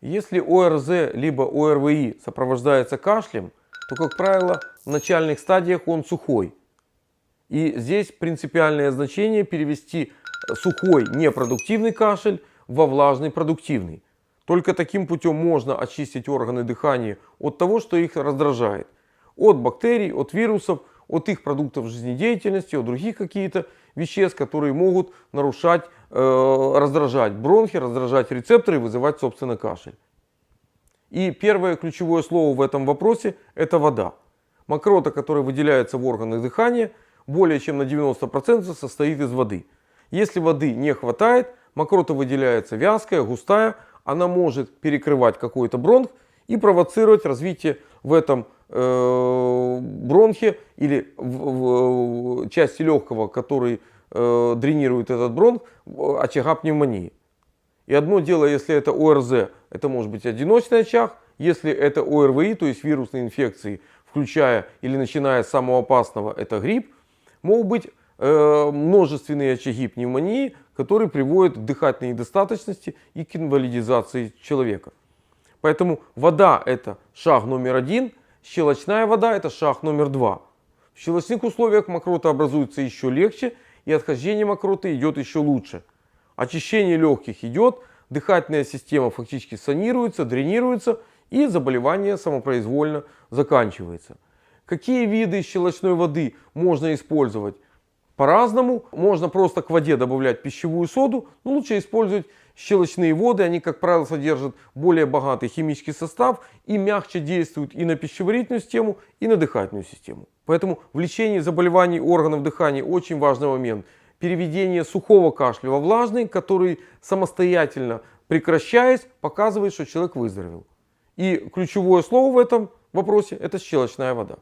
Если ОРЗ либо ОРВИ сопровождается кашлем, то, как правило, в начальных стадиях он сухой. И здесь принципиальное значение перевести сухой непродуктивный кашель во влажный продуктивный. Только таким путем можно очистить органы дыхания от того, что их раздражает. От бактерий, от вирусов, от их продуктов жизнедеятельности, от других каких-то веществ, которые могут нарушать, раздражать бронхи, раздражать рецепторы и вызывать, собственно, кашель. И первое ключевое слово в этом вопросе – это вода. Мокрота, которая выделяется в органах дыхания, более чем на 90% состоит из воды. Если воды не хватает, мокрота выделяется вязкая, густая, она может перекрывать какой-то бронх и провоцировать развитие в этом бронхе или в части легкого, который дренирует этот бронх, очага пневмонии. И одно дело, если это ОРЗ, это может быть одиночный очаг. Если это ОРВИ, то есть вирусные инфекции, включая или начиная с самого опасного, это грипп, могут быть множественные очаги пневмонии, которые приводят к дыхательной недостаточности и к инвалидизации человека. Поэтому вода – это шаг номер один, щелочная вода – это шаг номер два. В щелочных условиях мокрота образуется еще легче, и отхождение мокроты идет еще лучше. Очищение легких идет, дыхательная система фактически санируется, дренируется, и заболевание самопроизвольно заканчивается. Какие виды щелочной воды можно использовать? По-разному. Можно просто к воде добавлять пищевую соду, но лучше использовать щелочные воды. Они, как правило, содержат более богатый химический состав и мягче действуют и на пищеварительную систему, и на дыхательную систему. Поэтому в лечении заболеваний органов дыхания очень важный момент. Переведение сухого кашля во влажный, который самостоятельно, прекращаясь, показывает, что человек выздоровел. И ключевое слово в этом вопросе – это щелочная вода.